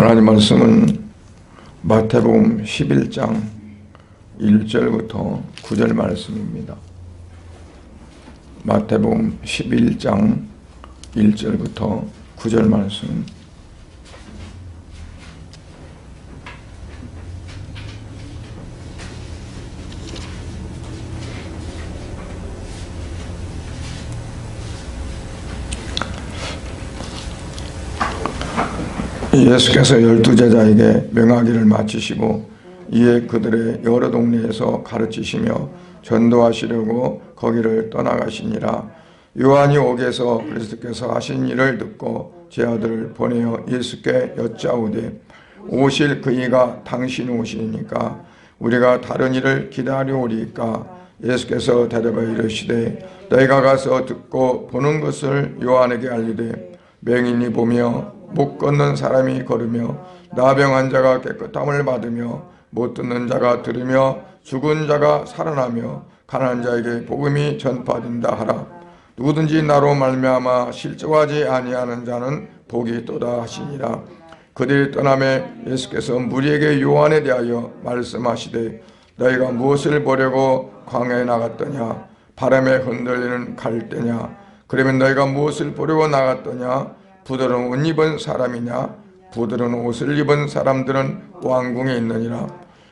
하나님 말씀은 마태복음 11장 1절부터 9절 말씀입니다. 마태복음 11장 1절부터 9절 말씀. 예수께서 12제자에게 명하기를 마치시고 이에 그들의 여러 동네에서 가르치시며 전도하시려고 거기를 떠나가시니라. 요한이 옥에서 그리스도께서 하신 일을 듣고 제 아들을 보내어 예수께 여짜오되 오실 그이가 당신 오시니까 우리가 다른 일을 기다려오리까. 예수께서 대답하여 이르시되 너희가 가서 듣고 보는 것을 요한에게 알리되 맹인이 보며 못 걷는 사람이 걸으며 나병한 자가 깨끗함을 받으며 못 듣는 자가 들으며 죽은 자가 살아나며 가난한 자에게 복음이 전파된다 하라. 누구든지 나로 말미암아 실족하지 아니하는 자는 복이 있도다 하시니라. 그들이 떠나매 예수께서 무리에게 요한에 대하여 말씀하시되 너희가 무엇을 보려고 광야에 나갔더냐? 바람에 흔들리는 갈대냐? 그러면 너희가 무엇을 보려고 나갔더냐? 부드러운 옷 입은 사람이냐? 부드러운 옷을 입은 사람들은 왕궁에 있느니라.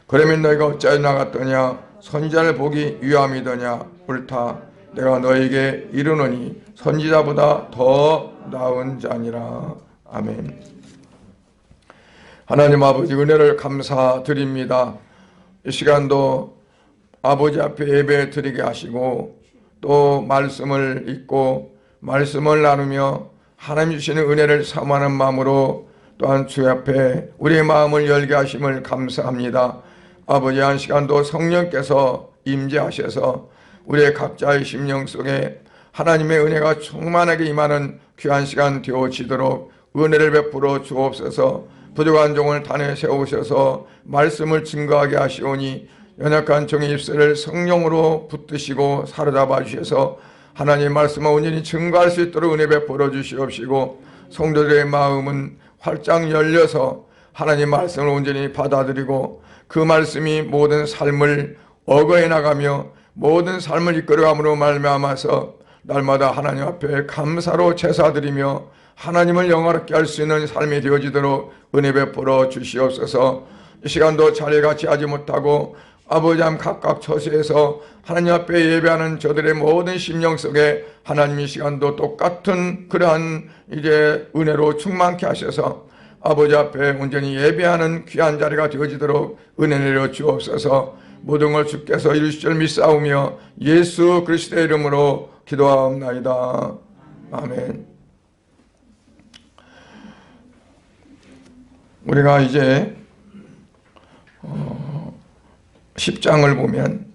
그러면 너희가 어찌하여 나갔더냐? 선지자를 보기 위함이더냐? 옳다. 내가 너희에게 이르노니 선지자보다 더 나은 자니라. 아멘. 하나님 아버지 은혜를 감사드립니다. 이 시간도 아버지 앞에 예배 드리게 하시고 또 말씀을 읽고 말씀을 나누며 하나님 주시는 은혜를 사모하는 마음으로 또한 주 앞에 우리의 마음을 열게 하심을 감사합니다. 아버지 한 시간도 성령께서 임재하셔서 우리의 각자의 심령 속에 하나님의 은혜가 충만하게 임하는 귀한 시간 되어지도록 은혜를 베풀어 주옵소서. 부족한 종을 단에 세우셔서 말씀을 증거하게 하시오니 연약한 종의 입술을 성령으로 붙드시고 사로잡아 주셔서 하나님 말씀을 온전히 증거할 수 있도록 은혜 베풀어 주시옵시고 성도들의 마음은 활짝 열려서 하나님 말씀을 온전히 받아들이고 그 말씀이 모든 삶을 어거해 나가며 모든 삶을 이끌어감으로 말미암아서 날마다 하나님 앞에 감사로 제사드리며 하나님을 영화롭게 할 수 있는 삶이 되어지도록 은혜 베풀어 주시옵소서. 이 시간도 자리같이 하지 못하고 아버지 하나님 각각 처소에서 하나님 앞에 예배하는 저들의 모든 심령 속에 하나님 이 시간도 똑같은 그러한 이제 은혜로 충만케 하셔서 아버지 앞에 온전히 예배하는 귀한 자리가 되어지도록 은혜 내려 주옵소서. 모든 걸 주께서 이루실 줄 믿사오며 예수 그리스도의 이름으로 기도하옵나이다. 아멘. 우리가 이제 10장을 보면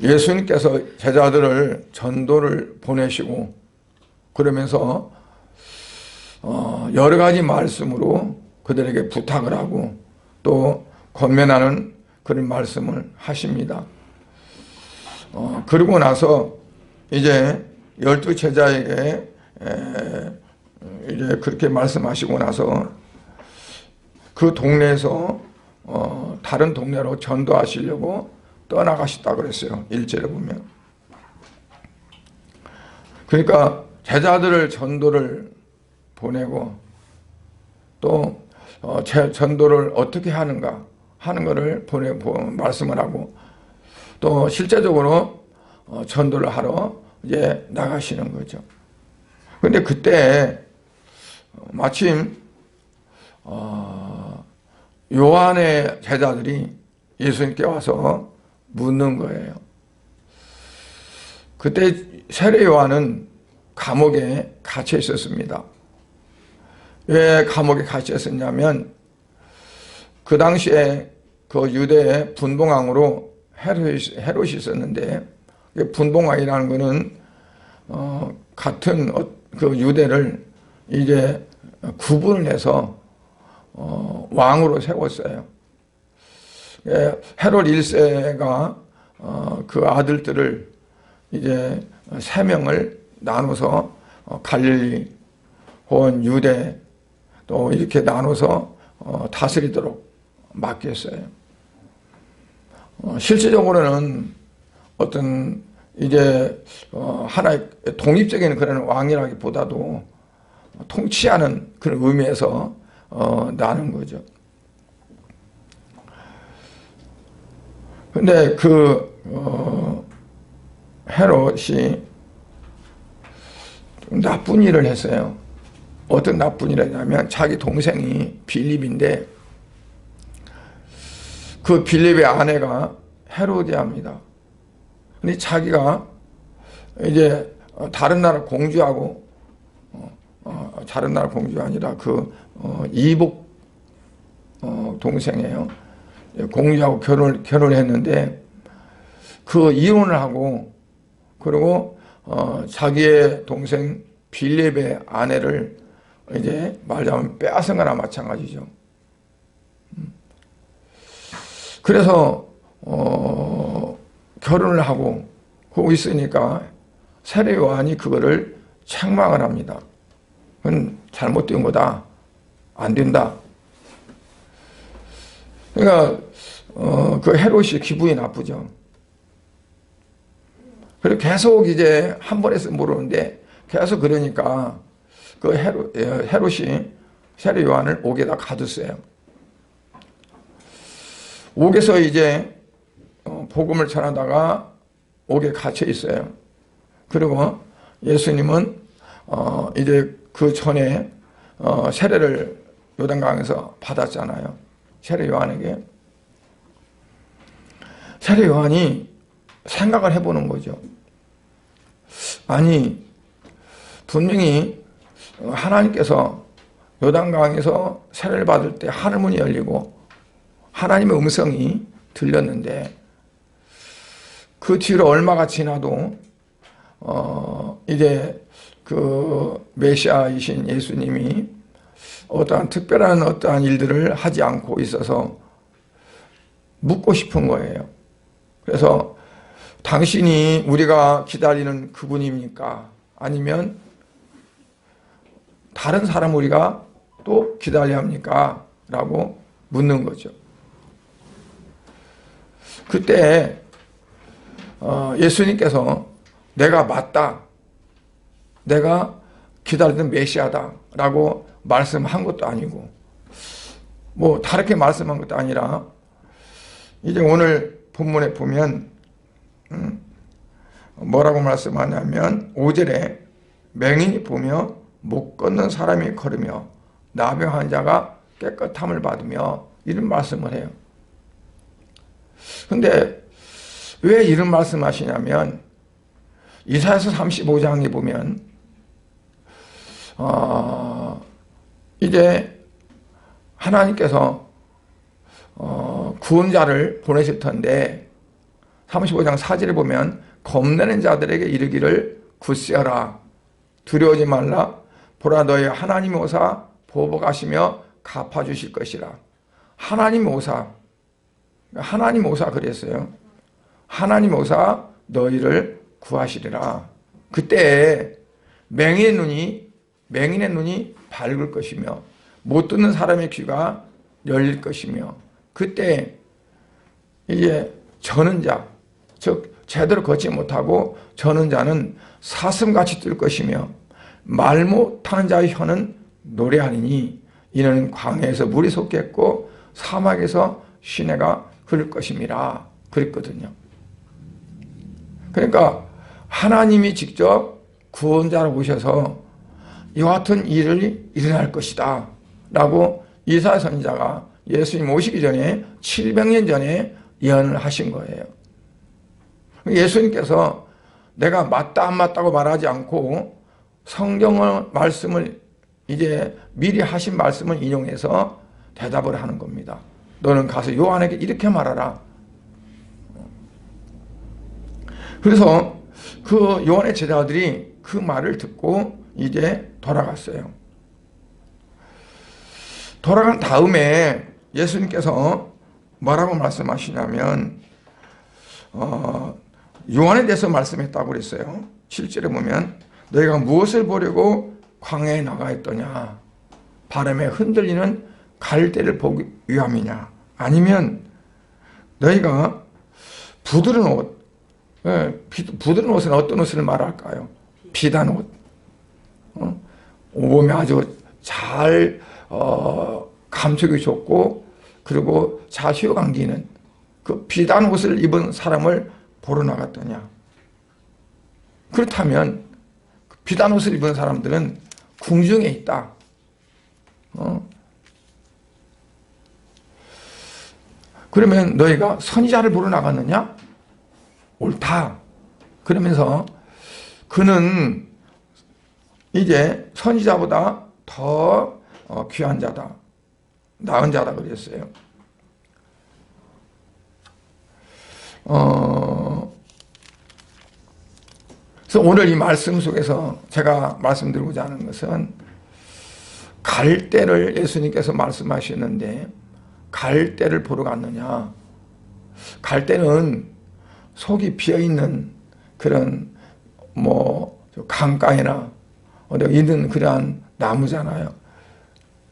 예수님께서 제자들을 전도를 보내시고 그러면서 여러 가지 말씀으로 그들에게 부탁을 하고 또 권면하는 그런 말씀을 하십니다. 그러고 나서 이제 12제자에게 이제 그렇게 말씀하시고 나서 그 동네에서 다른 동네로 전도하시려고 떠나가셨다 그랬어요. 1절에 보면. 그러니까 제자들을 전도를 보내고 또 전도를 어떻게 하는가 하는 것을 말씀을 하고 또 실제적으로 전도를 하러 이제 나가시는 거죠. 그런데 그때 마침 요한의 제자들이 예수님께 와서 묻는 거예요. 그때 세례 요한은 감옥에 갇혀 있었습니다. 왜 감옥에 갇혀 있었냐면 그 당시에 그 유대의 분봉왕으로 헤롯이 있었는데 분봉왕이라는 것은 같은 그 유대를 이제 구분을 해서 왕으로 세웠어요. 헤롯 1세가 그 아들들을 이제 3명을 나눠서 갈릴리, 혹은 유대, 또 이렇게 나눠서 다스리도록 맡겼어요. 실질적으로는 어떤 이제 하나의 독립적인 그런 왕이라기보다도 통치하는 그런 의미에서 나눈 거죠. 근데 헤롯이 좀 나쁜 일을 했어요. 어떤 나쁜 일을 했냐면 자기 동생이 빌립인데 그 빌립의 아내가 헤로디아입니다. 근데 자기가 이제 다른 나라 공주하고 다른 나라 공주가 아니라 이복 동생이에요. 공주하고 결혼을 했는데 그 이혼을 하고 그리고 자기의 동생 빌립의 아내를 이제 말하자면 빼앗은 거나 마찬가지죠. 그래서 결혼을 하고 그러고 있으니까 세례 요한이 그거를 책망을 합니다. 그건 잘못된 거다. 안 된다. 그러니까 그 헤롯이 기분이 나쁘죠. 그리고 계속 이제 한 번 해서 모르는데 계속 그러니까 그 헤롯이 세례 요한을 옥에다 가뒀어요. 옥에서 이제 복음을 전하다가 옥에 갇혀 있어요. 그리고 예수님은 이제 그 전에 세례를 요단강에서 받았잖아요. 세례 요한에게. 세례 요한이 생각을 해보는 거죠. 아니, 분명히 하나님께서 요단강에서 세례를 받을 때 하늘문이 열리고 하나님의 음성이 들렸는데 그 뒤로 얼마가 지나도 이제 그 메시아이신 예수님이 어떠한 일들을 하지 않고 있어서 묻고 싶은 거예요. 그래서 당신이 우리가 기다리는 그분입니까? 아니면 다른 사람 우리가 또 기다려야 합니까? 라고 묻는 거죠. 그때 예수님께서 내가 맞다. 내가 기다리던 메시아다. 라고 말씀한 것도 아니고 뭐 다르게 말씀한 것도 아니라 이제 오늘 본문에 보면 뭐라고 말씀하냐면 5절에 맹인이 보며 못 걷는 사람이 걸으며 나병한 자가 깨끗함을 받으며 이런 말씀을 해요. 근데 왜 이런 말씀 하시냐면 이사야서 35장에 보면 이제 하나님께서 구원자를 보내실 텐데 35장 4절에 보면 겁내는 자들에게 이르기를 굳세어라 두려워하지 말라 보라 너희 하나님이 오사 보복하시며 갚아주실 것이라. 하나님 오사 그랬어요. 하나님 오사 너희를 구하시리라. 그때 맹인의 눈이 밝을 것이며 못 듣는 사람의 귀가 열릴 것이며 그때 이제 저는 자, 즉 제대로 걷지 못하고 저는 자는 사슴같이 뛸 것이며 말 못하는 자의 혀는 노래하니니 이는 광야에서 물이 솟겠고 사막에서 시내가 흐를 것임이라 그랬거든요. 그러니까 하나님이 직접 구원자로 오셔서 이와 같은 일이 일어날 것이다 라고 이사야 선지자가 예수님 오시기 전에 700년 전에 예언을 하신 거예요. 예수님께서 내가 맞다 안 맞다고 말하지 않고 성경의 말씀을 이제 미리 하신 말씀을 인용해서 대답을 하는 겁니다. 너는 가서 요한에게 이렇게 말하라. 그래서 그 요한의 제자들이 그 말을 듣고 이제 돌아갔어요. 돌아간 다음에 예수님께서 뭐라고 말씀하시냐면 요한에 대해서 말씀했다고 그랬어요. 7절에 보면 너희가 무엇을 보려고 광야에 나가 있더냐. 바람에 흔들리는 갈대를 보기 위함이냐, 아니면 너희가 부드러운 옷, 부드러운 옷은 어떤 옷을 말할까요? 비단 옷, 몸에 아주 잘 감촉이 좋고 그리고 잘 휘어감기는 그 비단 옷을 입은 사람을 보러 나갔더냐. 그렇다면 비단 옷을 입은 사람들은 궁중에 있다. 그러면 너희가 선지자를 보러 나갔느냐? 옳다. 그러면서 그는 이제 선지자보다 더 귀한 자다, 나은 자다 그랬어요. 그래서 오늘 이 말씀 속에서 제가 말씀드리고자 하는 것은, 갈대를 예수님께서 말씀하시는데 갈대를 보러 갔느냐. 갈대는 속이 비어있는 그런 강가에나 어디 있는 그러한 나무잖아요.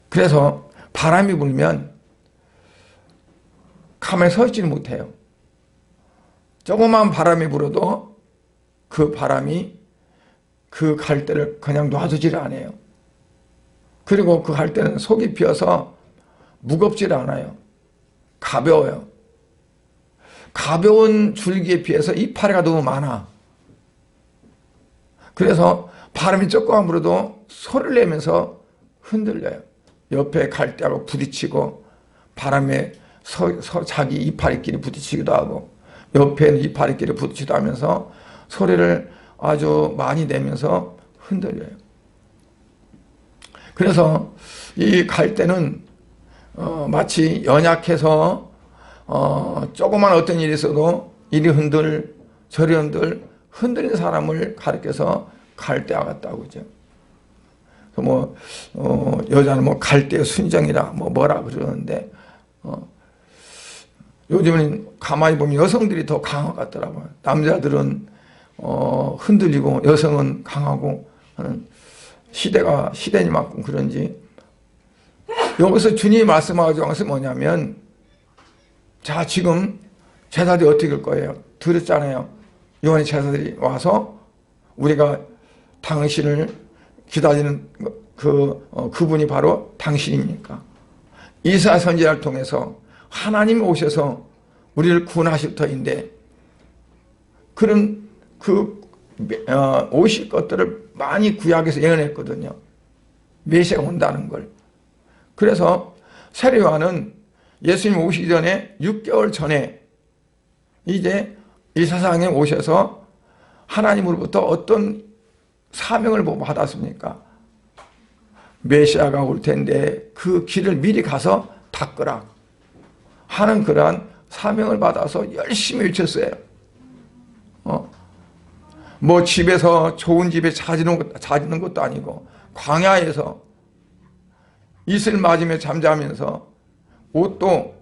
그래서 바람이 불면 가만히 서 있지는 못해요. 조그만 바람이 불어도 그 바람이 그 갈대를 그냥 놔두지를 않아요. 그리고 그 갈대는 속이 비어서 무겁지를 않아요. 가벼워요. 가벼운 줄기에 비해서 이파리가 너무 많아. 그래서 바람이 조금만 불어도 소리를 내면서 흔들려요. 옆에 갈대하고 부딪히고, 바람에 자기 이파리끼리 부딪히기도 하고, 옆에 이파리끼리 부딪히기도 하면서 소리를 아주 많이 내면서 흔들려요. 그래서 이 갈대는 마치 연약해서 조그만 어떤 일이 있어도 이리 흔들 저리 흔들리는 사람을 가리켜서 갈대와 같다고 그죠. 여자는 갈대 순정이라 뭐라 그러는데, 요즘은 가만히 보면 여성들이 더 강한 것 같더라고요. 남자들은 흔들리고 여성은 강하고 하는 시대니만큼 그런지, 여기서 주님이 말씀하신 것은 뭐냐면, 자, 지금 제사들이 어떻게 할 거예요? 들었잖아요. 요한의 제사들이 와서 우리가 당신을 기다리는 그분이 바로 당신입니까? 이사야 선지자를 통해서 하나님이 오셔서 우리를 구원하실 터인데, 그런 오실 것들을 많이 구약에서 예언했거든요. 메시아가 온다는 걸. 그래서 세례 요한은 예수님 오시기 전에 6개월 전에 이제 이 세상에 오셔서 하나님으로부터 어떤 사명을 받았습니까? 메시아가 올 텐데 그 길을 미리 가서 닦으라 하는 그러한 사명을 받아서 열심히 외쳤어요. 집에서 좋은 집에 자지는 것도 아니고, 광야에서 이슬 맞으며 잠자면서 옷도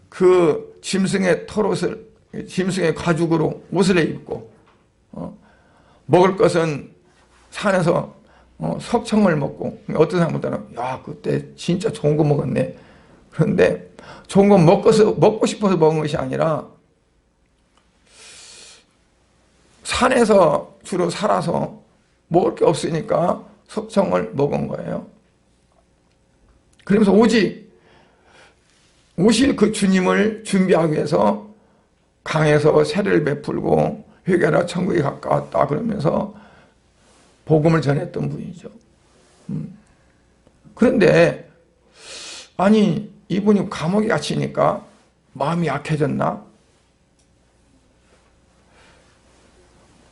그 짐승의 털옷을, 짐승의 가죽으로 옷을 입고, 먹을 것은 산에서 석청을 먹고, 어떤 사람들은 야, 그때 진짜 좋은 거 먹었네. 그런데 좋은 거 먹고 싶어서 먹은 것이 아니라 산에서 주로 살아서 먹을 게 없으니까 석청을 먹은 거예요. 그러면서 오실 그 주님을 준비하기 위해서 강에서 세례를 베풀고 회개하라 천국이 가까웠다 그러면서 복음을 전했던 분이죠. 그런데 아니, 이분이 감옥에 갇히니까 마음이 약해졌나?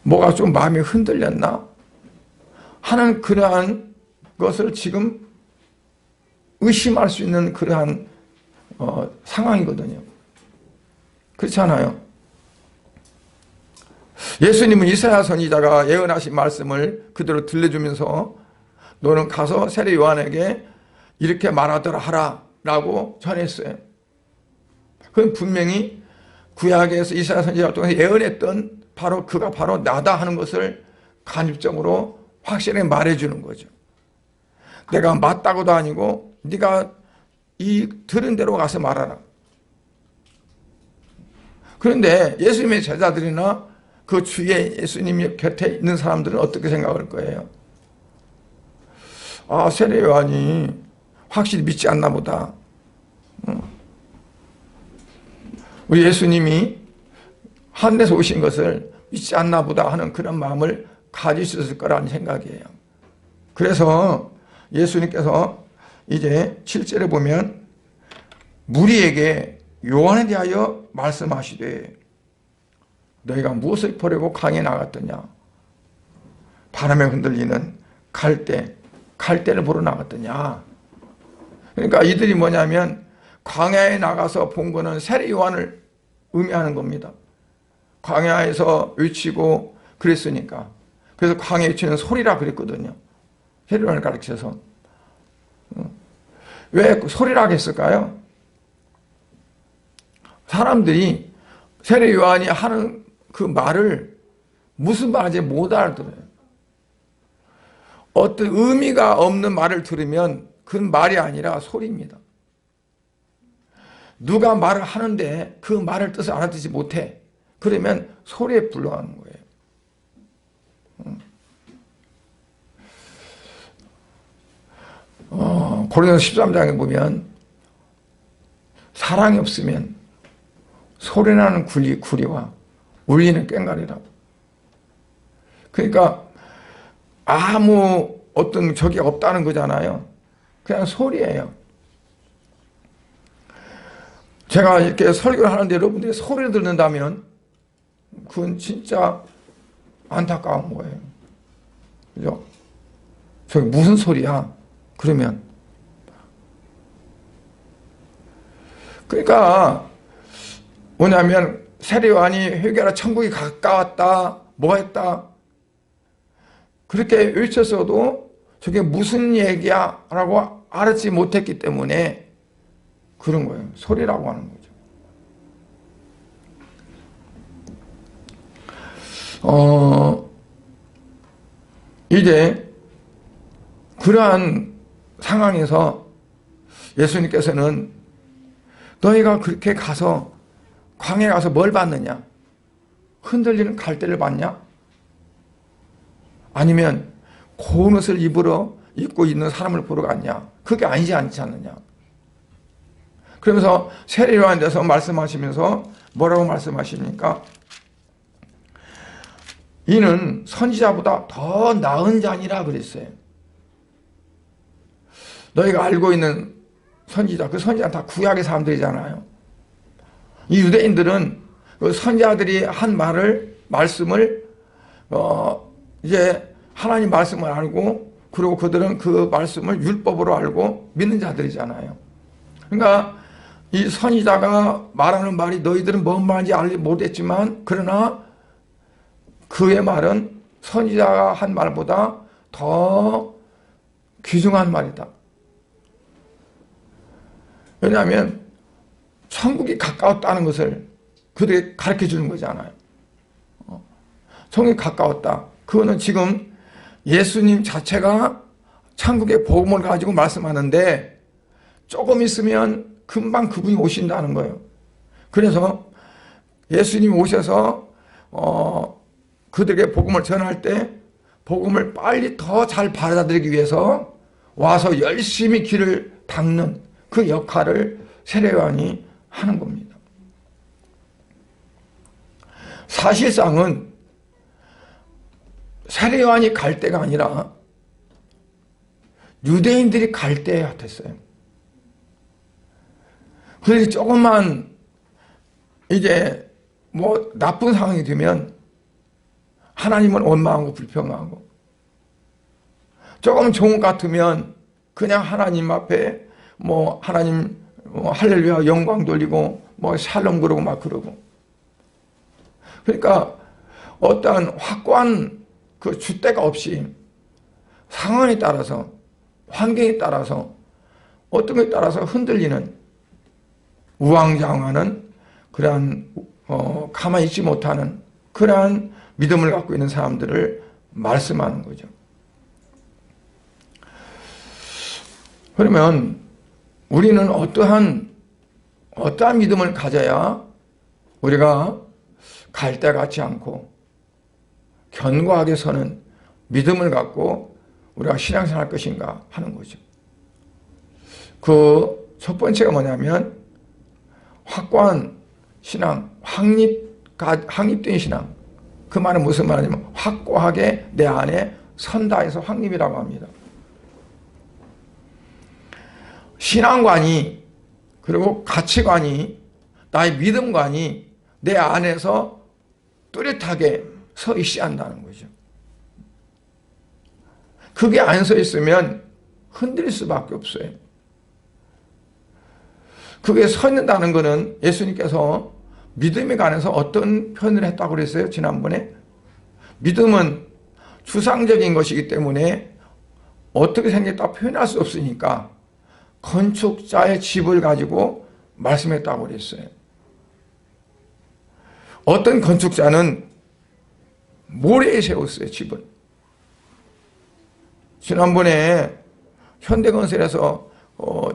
뭐가 좀 마음이 흔들렸나? 하는 그러한 것을 지금 의심할 수 있는 그러한 상황이거든요. 그렇잖아요. 예수님은 이사야 선지자가 예언하신 말씀을 그대로 들려주면서 너는 가서 세례 요한에게 이렇게 말하더라 하라 라고 전했어요. 그건 분명히 구약에서 이사야 선지자를 통해서 예언했던 그가 바로 나다 하는 것을 간접적으로 확실하게 말해주는 거죠. 내가 맞다고도 아니고 네가 이 들은 대로 가서 말하라. 그런데 예수님의 제자들이나 그 주위에 예수님이 곁에 있는 사람들은 어떻게 생각할 거예요? 아, 세례 요한이 확실히 믿지 않나 보다. 우리 예수님이 하늘에서 오신 것을 믿지 않나 보다 하는 그런 마음을 가질 수 있을 거라는 생각이에요. 그래서 예수님께서 이제 7절에 보면 무리에게 요한에 대하여 말씀하시되 너희가 무엇을 보려고 강에 나갔더냐? 바람에 흔들리는 갈대를 보러 나갔더냐? 그러니까 이들이 뭐냐면 광야에 나가서 본 거는 세례 요한을 의미하는 겁니다. 광야에서 외치고 그랬으니까. 그래서 광야에 외치는 소리라 그랬거든요. 세례 요한을 가르쳐서. 왜 소리라고 했을까요? 사람들이 세례 요한이 하는 그 말을 무슨 말인지 못 알아들어요. 어떤 의미가 없는 말을 들으면 그건 말이 아니라 소리입니다. 누가 말을 하는데 그 말을 뜻을 알아듣지 못해. 그러면 소리에 불과하는 거예요. 고린도서 13장에 보면 사랑이 없으면 소리나는 구리와 울리는 꽹과리라고. 그러니까 아무 어떤 적이 없다는 거잖아요. 그냥 소리예요. 제가 이렇게 설교를 하는데 여러분들이 소리를 듣는다면 그건 진짜 안타까운 거예요. 그죠? 저기 무슨 소리야? 그러면. 그러니까 뭐냐면 세례 요한이 회개하라 천국이 가까웠다 뭐 했다 그렇게 외쳤어도 저게 무슨 얘기야 라고 알았지 못했기 때문에 그런 거예요. 소리라고 하는 거죠. 이제 그러한 상황에서 예수님께서는 너희가 그렇게 가서 광야에 가서 뭘 봤느냐? 흔들리는 갈대를 봤냐? 아니면 고운 옷을 입고 있는 사람을 보러 갔냐? 그게 아니지 않느냐? 그러면서 세례 요한에 대해서 말씀하시면서 뭐라고 말씀하십니까? 이는 선지자보다 더 나은 자니라 그랬어요. 너희가 알고 있는 선지자, 그 선지자는 다 구약의 사람들이잖아요. 이 유대인들은 그 선지자들이 한 말씀을 이제 하나님 말씀을 알고 그리고 그들은 그 말씀을 율법으로 알고 믿는 자들이잖아요. 그러니까 이 선지자가 말하는 말이 너희들은 뭔 말인지 알지 못했지만 그러나 그의 말은 선지자가 한 말보다 더 귀중한 말이다. 왜냐하면 천국이 가까웠다는 것을 그들이 가르쳐 주는 거잖아요. 천국이 가까웠다. 그거는 지금 예수님 자체가 천국의 복음을 가지고 말씀하는데 조금 있으면 금방 그분이 오신다는 거예요. 그래서 예수님이 오셔서 그들에게 복음을 전할 때 복음을 빨리 더 잘 받아들이기 위해서 와서 열심히 길을 닦는 그 역할을 세례 요한이 하는 겁니다. 사실상은 세례 요한이 갈 때가 아니라 유대인들이 갈 때 같았어요. 그래서 조금만 이제 뭐 나쁜 상황이 되면 하나님은 원망하고 불평하고 조금 좋은 것 같으면 그냥 하나님 앞에 뭐 하나님 할렐루야 영광 돌리고 뭐 샬롬 그러고 막 그러고. 그러니까 어떠한 확고한 그 줏대가 없이 상황에 따라서 환경에 따라서 어떤 것에 따라서 흔들리는 우왕좌왕하는 그러한 가만히 있지 못하는 그러한 믿음을 갖고 있는 사람들을 말씀하는 거죠. 그러면 우리는 어떠한 믿음을 가져야 우리가 갈대 같지 않고 견고하게 서는 믿음을 갖고 우리가 신앙생활 할 것인가 하는 거죠. 그 첫 번째가 뭐냐면 확고한 신앙, 확립된 신앙. 그 말은 무슨 말이냐면 확고하게 내 안에 선다 해서 확립이라고 합니다. 신앙관이 그리고 가치관이 나의 믿음관이 내 안에서 뚜렷하게 서 있어야 한다는 거죠. 그게 안 서 있으면 흔들릴 수밖에 없어요. 그게 서 있는다는 것은 예수님께서 믿음에 관해서 어떤 표현을 했다고 그랬어요? 지난번에 믿음은 추상적인 것이기 때문에 어떻게 생겼다 표현할 수 없으니까 건축자의 집을 가지고 말씀했다고 그랬어요. 어떤 건축자는 모래에 세웠어요, 집을. 지난번에 현대건설에서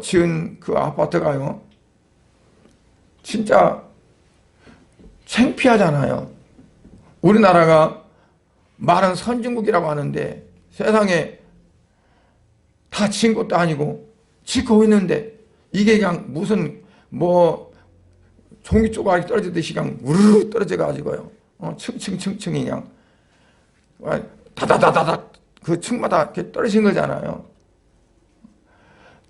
지은 그 아파트가요, 진짜 창피하잖아요. 우리나라가 말은 선진국이라고 하는데 세상에 다 지은 것도 아니고 짓고 있는데 이게 그냥 무슨 뭐 종이 조각이 떨어지듯이 그냥 우르르 떨어져 가지고요. 층층층층이 그냥 다다다다닥 그 층마다 이렇게 떨어진 거잖아요.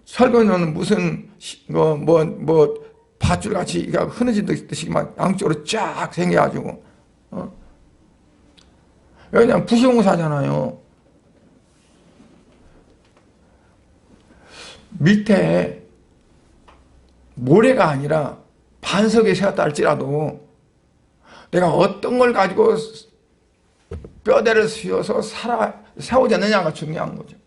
철거는 무슨 뭐 밧줄 같이 흐느지듯이 막 양쪽으로 쫙 생겨가지고 그냥 부시공사잖아요. 밑에 모래가 아니라 반석에 세웠다 할지라도 내가 어떤 걸 가지고 뼈대를 씌워서 세우지 않느냐가 중요한 거죠.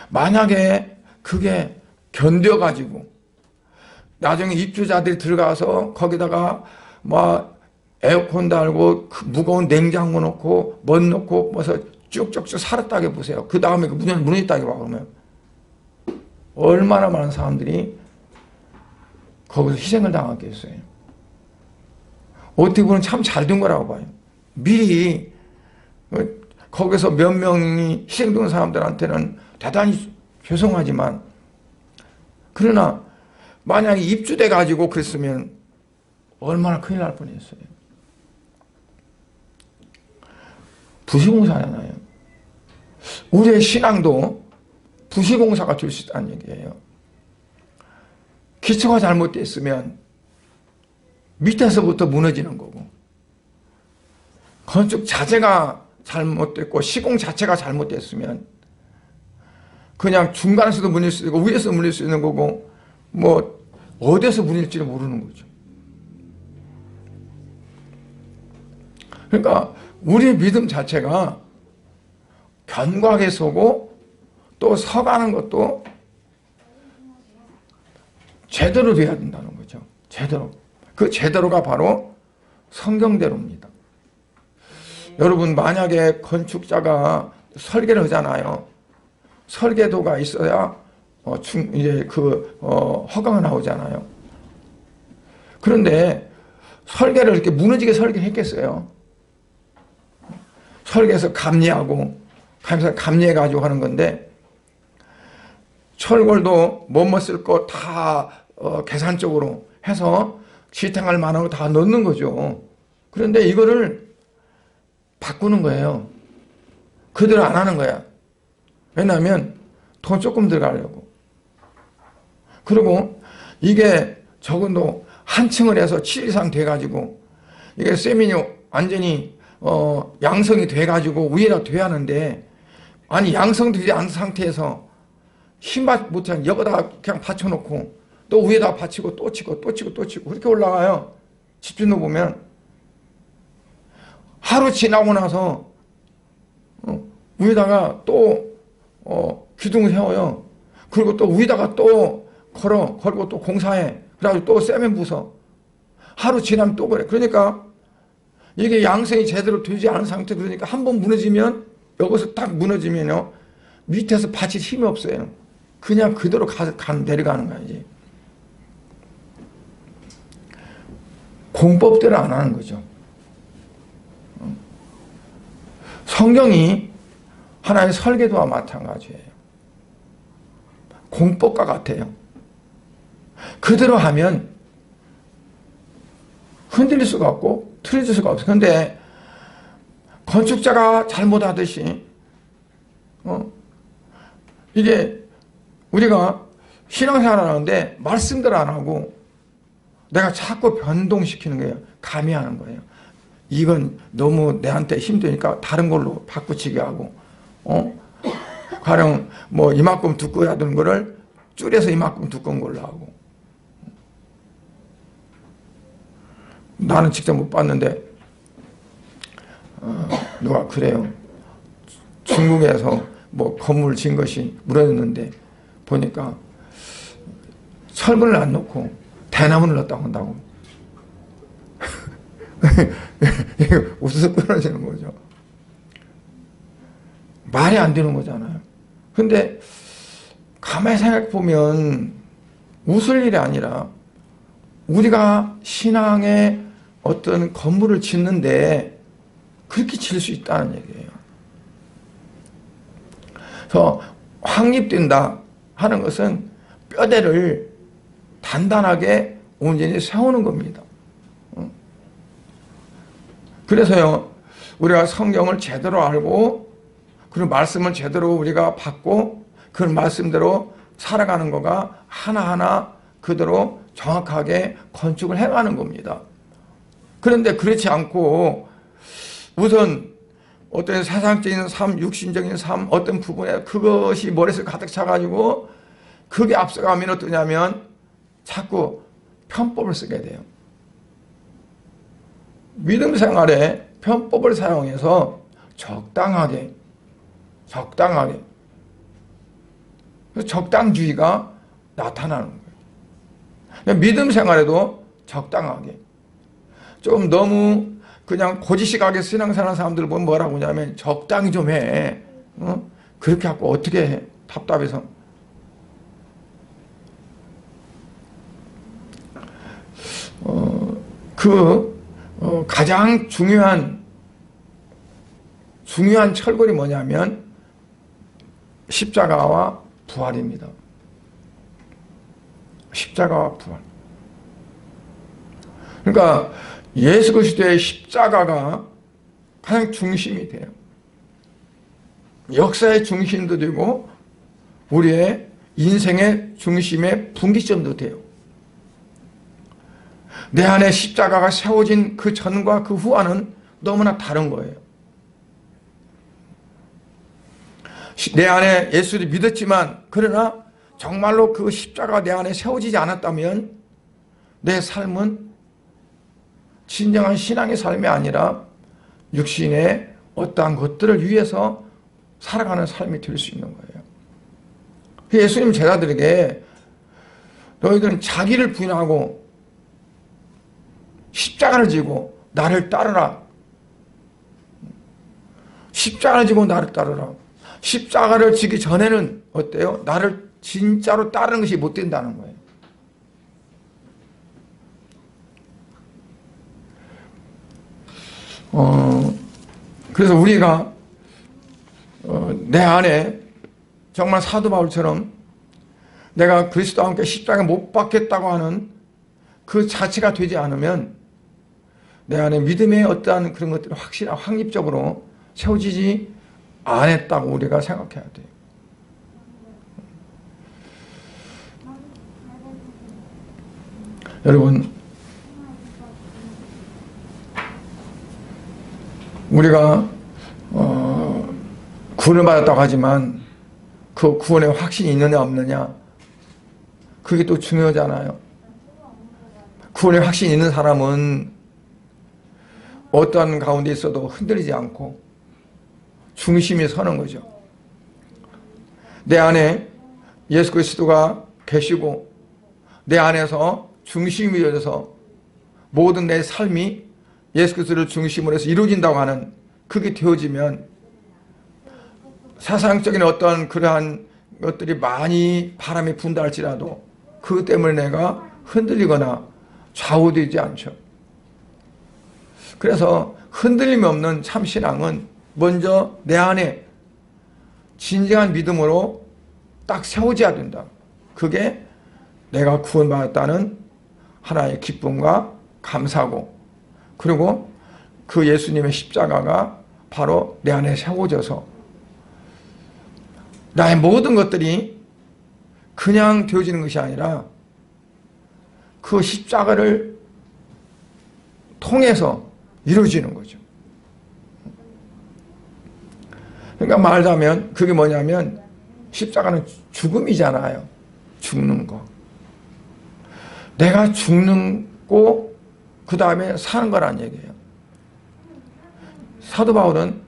만약에 그게 견뎌가지고 나중에 입주자들이 들어가서 거기다가 뭐 에어컨 달고 무거운 냉장고 놓고 멋 놓고 뭐서 쭉쭉쭉 살았다고 보세요. 그 다음에 그 문이 무너졌다고 봐. 그러면 얼마나 많은 사람들이 거기서 희생을 당하겠어요. 어떻게 보면 참 잘 된 거라고 봐요. 미리 거기서 몇 명이 희생된 사람들한테는 대단히 죄송하지만 그러나 만약에 입주돼 가지고 그랬으면 얼마나 큰일 날 뻔했어요. 부시공사잖아요. 우리의 신앙도 부시공사가 될 수 있다는 얘기예요. 기초가 잘못됐으면 밑에서부터 무너지는 거고, 건축 자재가 잘못됐고 시공 자체가 잘못됐으면 그냥 중간에서도 무너질 수 있고 위에서 무너질 수 있는 거고 뭐 어디에서 무너질지 모르는 거죠. 그러니까 우리의 믿음 자체가 견고하게 서고 또 서가는 것도 제대로 돼야 된다는 거죠. 제대로. 그 제대로가 바로 성경대로입니다. 여러분 만약에 건축자가 설계를 하잖아요. 설계도가 있어야 허가가 나오잖아요. 그런데 설계를 이렇게 무너지게 설계했겠어요? 설계해서 감리하고 감리해가지고 하는 건데 철골도 뭐뭐 쓸 거 다 계산적으로 해서 지탱할 만한 거 다 넣는 거죠. 그런데 이거를 바꾸는 거예요. 그대로 안 하는 거야. 왜냐하면 돈 조금 들어가려고. 그리고 이게 적어도 한 층을 해서 7 이상 돼가지고 이게 세면이 완전히 양성이 돼가지고 위에다 돼야 하는데 아니 양성되지 않은 상태에서 힘받지 못한 여기다가 그냥 받쳐놓고 또 위에다 받치고 또 치고 또 치고 또 치고 그렇게 올라가요. 집주인도 보면 하루 지나고 나서 위에다가 또 기둥을 세워요. 그리고 또 위에다가 또 걸고 또 공사해. 그래가지고 또 세면 부숴. 하루 지나면 또 그래. 그러니까 이게 양성이 제대로 되지 않은 상태. 그러니까 한 번 무너지면 여기서 딱 무너지면요 밑에서 받칠 힘이 없어요. 그냥 그대로 내려가는 거야, 이제. 공법대로 안 하는 거죠. 성경이 하나의 설계도와 마찬가지예요. 공법과 같아요. 그대로 하면 흔들릴 수가 없고 틀어질 수가 없어요. 그런데 건축자가 잘못하듯이 이게 우리가 신앙생활을 하는데 말씀대로 안 하고 내가 자꾸 변동시키는 거예요. 가미하는 거예요. 이건 너무 내한테 힘드니까 다른 걸로 바꾸치게 하고 가령 뭐 이만큼 두꺼워야 되는 거를 줄여서 이만큼 두꺼운 걸로 하고. 나는 직접 못 봤는데 누가 그래요. 중국에서 뭐 건물 진 것이 무너졌는데 보니까 철근을 안 놓고 대나무를 넣었다고 한다고. 웃어서 끊어지는 거죠. 말이 안 되는 거잖아요. 근데 가만히 생각해 보면 웃을 일이 아니라 우리가 신앙의 어떤 건물을 짓는데 그렇게 질 수 있다는 얘기예요. 그래서 확립된다 하는 것은 뼈대를 단단하게 온전히 세우는 겁니다. 그래서요, 우리가 성경을 제대로 알고 그 말씀을 제대로 우리가 받고 그 말씀대로 살아가는 거가 하나하나 그대로 정확하게 건축을 해가는 겁니다. 그런데 그렇지 않고 우선 어떤 세상적인 삶, 육신적인 삶 어떤 부분에 그것이 머릿속에 가득 차가지고 그게 앞서가면 어떠냐면 자꾸 편법을 쓰게 돼요. 믿음 생활에 편법을 사용해서 적당하게 적당주의가 나타나는 거예요. 믿음 생활에도 적당하게 좀 너무 그냥 고지식하게 신앙생활 사람들 보면 뭐라고 하냐면 적당히 좀 해. 그렇게 하고 어떻게 해. 답답해서. 가장 중요한 철거리 뭐냐면 십자가와 부활입니다. 십자가와 부활. 그러니까 예수 그리스도의 십자가가 가장 중심이 돼요. 역사의 중심도 되고 우리의 인생의 중심의 분기점도 돼요. 내 안에 십자가가 세워진 그 전과 그 후와는 너무나 다른 거예요. 내 안에 예수를 믿었지만 그러나 정말로 그 십자가가 내 안에 세워지지 않았다면 내 삶은 진정한 신앙의 삶이 아니라 육신의 어떠한 것들을 위해서 살아가는 삶이 될 수 있는 거예요. 예수님 제자들에게 너희들은 자기를 부인하고 십자가를 지고 나를 따르라. 십자가를 지고 나를 따르라. 십자가를 지기 전에는 어때요? 나를 진짜로 따르는 것이 못 된다는 거예요. 그래서 우리가 내 안에 정말 사도 바울처럼 내가 그리스도와 함께 십자가 못 박겠다고 하는 그 자체가 되지 않으면 내 안에 믿음의 어떠한 그런 것들이 확실하고 확립적으로 세워지지 않았다고 우리가 생각해야 돼요. 여러분, 우리가 구원을 받았다고 하지만 그 구원에 확신이 있느냐 없느냐 그게 또 중요하잖아요. 구원에 확신이 있는 사람은 어떠한 가운데 있어도 흔들리지 않고 중심이 서는 거죠. 내 안에 예수 그리스도가 계시고 내 안에서 중심이 되어서 모든 내 삶이 예수 그리스도를 중심으로 해서 이루어진다고 하는 그게 되어지면 세상적인 어떤 그러한 것들이 많이 바람에 분다 할지라도 그것 때문에 내가 흔들리거나 좌우되지 않죠. 그래서 흔들림 없는 참신앙은 먼저 내 안에 진정한 믿음으로 딱 세워져야 된다. 그게 내가 구원받았다는 하나의 기쁨과 감사고, 그리고 그 예수님의 십자가가 바로 내 안에 세워져서 나의 모든 것들이 그냥 되어지는 것이 아니라 그 십자가를 통해서 이루어지는 거죠. 그러니까 말하자면 그게 뭐냐면 십자가는 죽음이잖아요. 죽는 거. 내가 죽는 거 그 다음에 사는 거란 얘기예요. 사도 바울은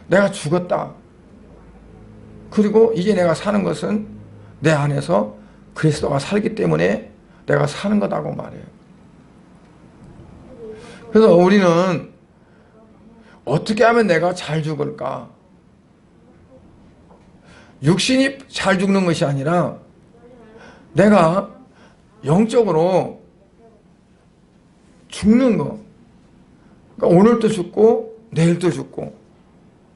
내가 죽었다. 그리고 이제 내가 사는 것은 내 안에서 그리스도가 살기 때문에 내가 사는 거다고 말해요. 그래서 우리는 어떻게 하면 내가 잘 죽을까? 육신이 잘 죽는 것이 아니라 내가 영적으로 죽는 거. 그러니까 오늘도 죽고 내일도 죽고.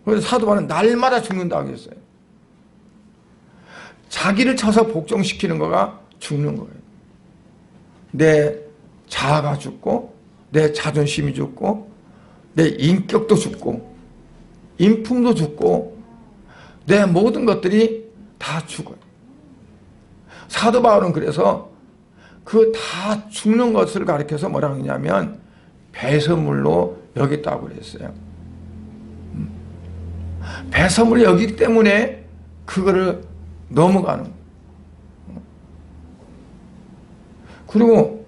그래서 사도 바울은 날마다 죽는다고 했어요. 자기를 쳐서 복종시키는 거가 죽는 거예요. 내 자아가 죽고 내 자존심이 죽고 내 인격도 죽고 인품도 죽고 내 모든 것들이 다 죽어요. 사도 바울은 그래서 그 다 죽는 것을 가리켜서 뭐라고 했냐면 배설물로 여겼다고 그랬어요. 배설물로 여기기 때문에 그거를 넘어가는 거예요. 그리고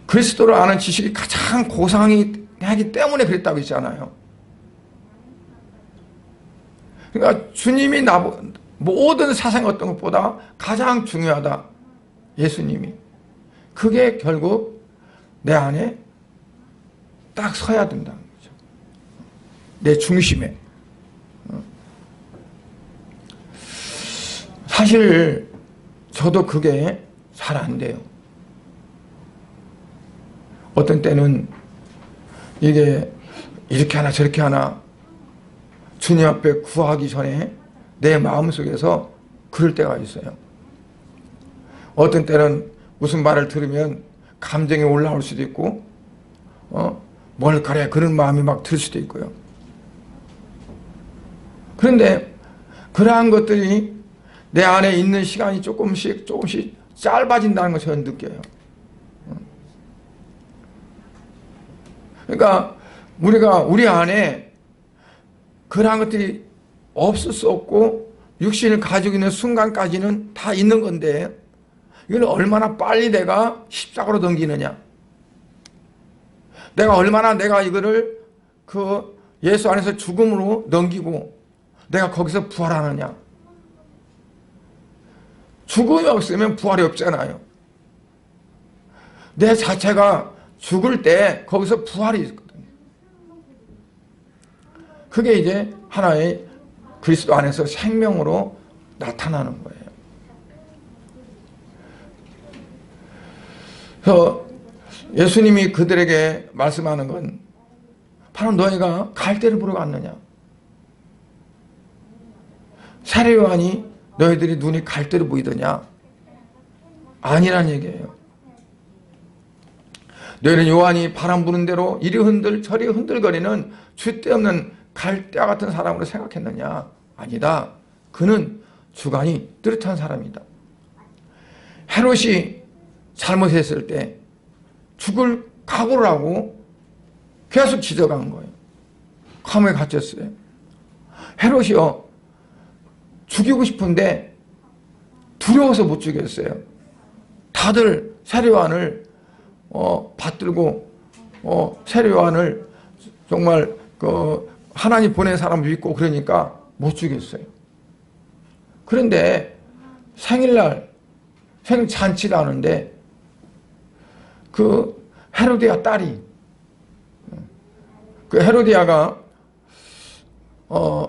그리스도를 아는 지식이 가장 고상하기 때문에 그랬다고 했잖아요. 그러니까 주님이 모든 세상 어떤 것보다 가장 중요하다. 예수님이. 그게 결국 내 안에 딱 서야 된다는 거죠. 내 중심에. 사실 저도 그게 잘 안 돼요. 어떤 때는 이게 이렇게 하나 저렇게 하나 주님 앞에 구하기 전에 내 마음속에서 그럴 때가 있어요. 어떤 때는 무슨 말을 들으면 감정이 올라올 수도 있고 뭘 그래 그런 마음이 막 들 수도 있고요. 그런데 그러한 것들이 내 안에 있는 시간이 조금씩 짧아진다는 걸 저는 느껴요. 그러니까 우리가 우리 안에 그러한 것들이 없을 수 없고 육신을 가지고 있는 순간까지는 다 있는 건데 이걸 얼마나 빨리 내가 십자가로 넘기느냐, 내가 얼마나 내가 이거를 그 예수 안에서 죽음으로 넘기고 내가 거기서 부활하느냐. 죽음이 없으면 부활이 없잖아요. 내 자체가 죽을 때 거기서 부활이 있거든요. 그게 이제 하나의 그리스도 안에서 생명으로 나타나는 거예요. 그래서 예수님이 그들에게 말씀하는 건 바로 너희가 갈대를 보러 갔느냐. 세례요한이 너희들이 눈이 갈대로 보이더냐. 아니란 얘기예요. 너희는 요한이 바람 부는 대로 이리 흔들 저리 흔들거리는 줏대없는 갈대와 같은 사람으로 생각했느냐. 아니다. 그는 주관이 뚜렷한 사람이다. 헤롯이 잘못했을 때 죽을 각오를 하고 계속 지적한 거예요. 감옥에 갇혔어요. 헤롯이요 죽이고 싶은데 두려워서 못 죽였어요. 다들 세례요한을 받들고 세례요한을 정말 그 하나님 보낸 사람을 믿고 그러니까 못 죽였어요. 그런데 생일날 생잔치를 하는데 그 헤로디아 딸이 그 헤로디아가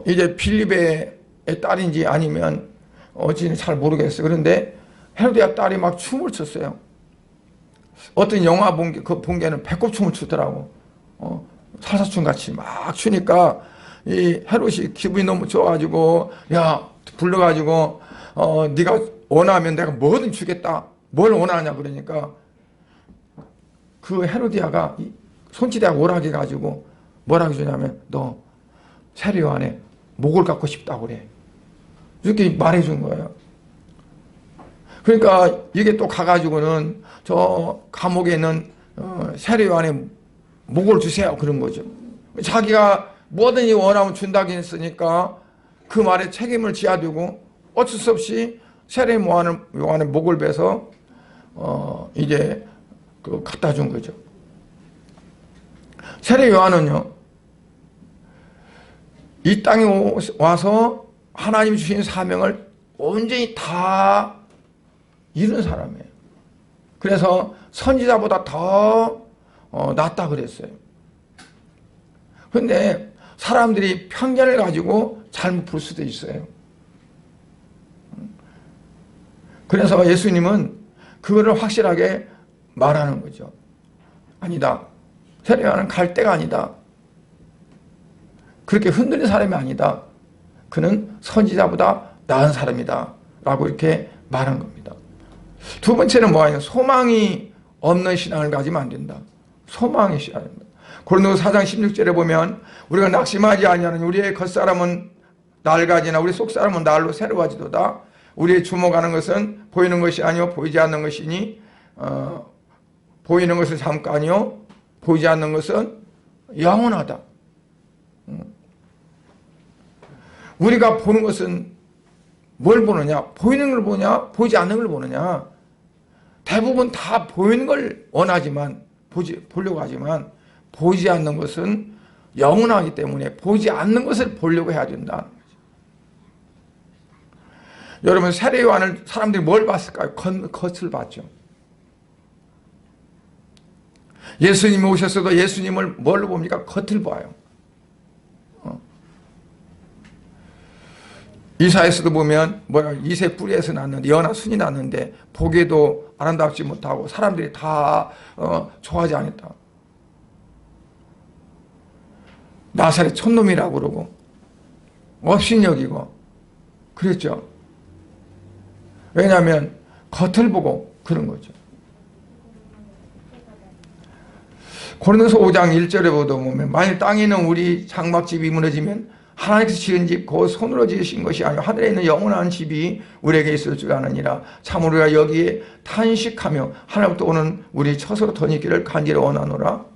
이제 빌립의 딸인지 아니면 어찌는 잘 모르겠어요. 그런데 헤로디아 딸이 막 춤을 췄어요. 어떤 영화 본 게는 배꼽춤을 추더라고. 살사춤 같이 막 추니까 이 헤롯이 기분이 너무 좋아가지고 야 불러가지고 네가 원하면 내가 뭐든 주겠다. 뭘 원하냐 그러니까 그 헤로디아가 손지대하고 오라게 가지고 뭐라고 주냐면 너 세례 요한의 목을 갖고 싶다고 그래. 이렇게 말해준 거예요. 그러니까 이게 또 가가지고는 저 감옥에 있는 세례 요한의 목을 주세요 그런 거죠. 자기가 뭐든지 원하면 준다고 했으니까 그 말에 책임을 져야 되고 어쩔 수 없이 세례 요한의 목을 베서 이제 그 갖다 준 거죠. 세례 요한은요 이 땅에 와서 하나님이 주신 사명을 온전히 다 이룬 사람이에요. 그래서 선지자보다 더 낫다 그랬어요. 그런데 사람들이 편견을 가지고 잘못 볼 수도 있어요. 그래서 예수님은 그거를 확실하게 말하는 거죠. 아니다. 세례 요한은 갈 때가 아니다. 그렇게 흔들린 사람이 아니다. 그는 선지자보다 나은 사람이다. 라고 이렇게 말한 겁니다. 두 번째는 뭐예요? 소망이 없는 신앙을 가지면 안 된다. 소망의 신앙입니다. 고린도서 4장 16절에 보면 우리가 낙심하지 아니하는 우리의 겉사람은 낡아지나 우리 속사람은 날로 새로워지도다. 우리의 주목하는 것은 보이는 것이 아니요 보이지 않는 것이니 보이는 것은 잠깐이요 보이지 않는 것은 영원하다. 우리가 보는 것은 뭘 보느냐? 보이는 걸 보냐? 보이지 않는 걸 보느냐? 대부분 다 보이는 걸 원하지만 보려고 하지만 보이지 않는 것은 영원하기 때문에 보이지 않는 것을 보려고 해야 된다. 여러분 세례 요한을 사람들이 뭘 봤을까요? 겉을 봤죠. 예수님이 오셨어도 예수님을 뭘로 봅니까? 겉을 봐요. 이사야서도 보면 뭐야 이새 뿌리에서 났는데 연하 순이 났는데 보기에도 아름답지 못하고 사람들이 다 좋아하지 않았다. 나사렛 촌놈이라고 그러고 업신여기고 그랬죠. 왜냐하면 겉을 보고 그런 거죠. 고린도서 5장 1절에 보면 만일 땅에 있는 우리 장막집이 무너지면 하나님께서 지은 집 곧 손으로 지으신 것이 아니요 하늘에 있는 영원한 집이 우리에게 있을 줄 아느니라. 참으로 우리가 여기에 탄식하며 하나님부터 오는 우리 처소로 덧입기를 간절히 원하노라.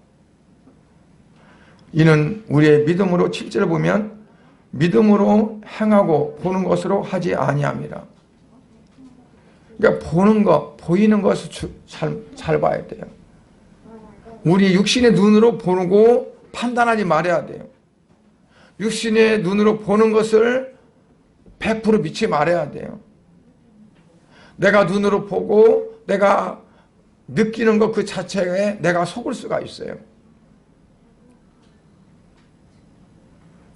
이는 우리의 믿음으로 7절을 보면 믿음으로 행하고 보는 것으로 하지 아니함이라. 그러니까 보는 것, 보이는 것을 잘 봐야 돼요. 우리 육신의 눈으로 보고 판단하지 말아야 돼요. 육신의 눈으로 보는 것을 100% 믿지 말아야 돼요. 내가 눈으로 보고 내가 느끼는 것 그 자체에 내가 속을 수가 있어요.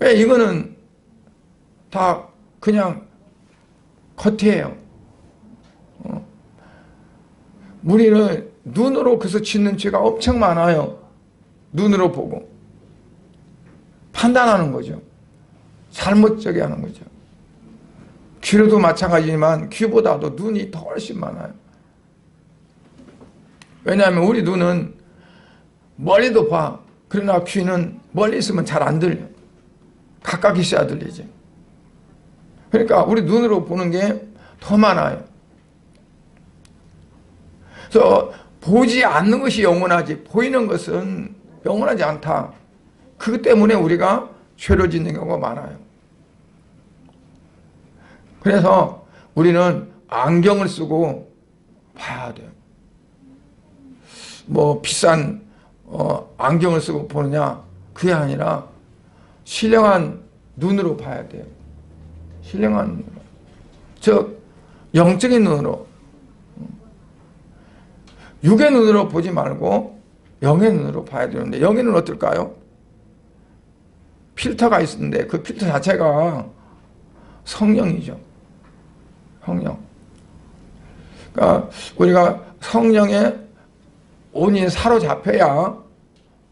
왜 이거는 다 그냥 겉이에요. 우리는 눈으로 그래서 짓는 죄가 엄청 많아요. 눈으로 보고 판단하는 거죠. 잘못되게 하는 거죠. 귀로도 마찬가지지만 귀보다도 눈이 더 훨씬 많아요. 왜냐하면 우리 눈은 멀리도 봐. 그러나 귀는 멀리 있으면 잘 안 들려. 가까이 있어야 들리지. 그러니까 우리 눈으로 보는 게 더 많아요. 그래서 보지 않는 것이 영원하지 보이는 것은 영원하지 않다. 그것 때문에 우리가 죄를 짓는 경우가 많아요. 그래서 우리는 안경을 쓰고 봐야 돼요. 뭐 비싼 안경을 쓰고 보느냐 그게 아니라 신령한 눈으로 봐야 돼요. 신령한 눈으로. 즉 영적인 눈으로 육의 눈으로 보지 말고 영의 눈으로 봐야 되는데 영의 눈은 어떨까요? 필터가 있는데 그 필터 자체가 성령이죠. 성령. 그러니까 우리가 성령에 온전히 사로잡혀야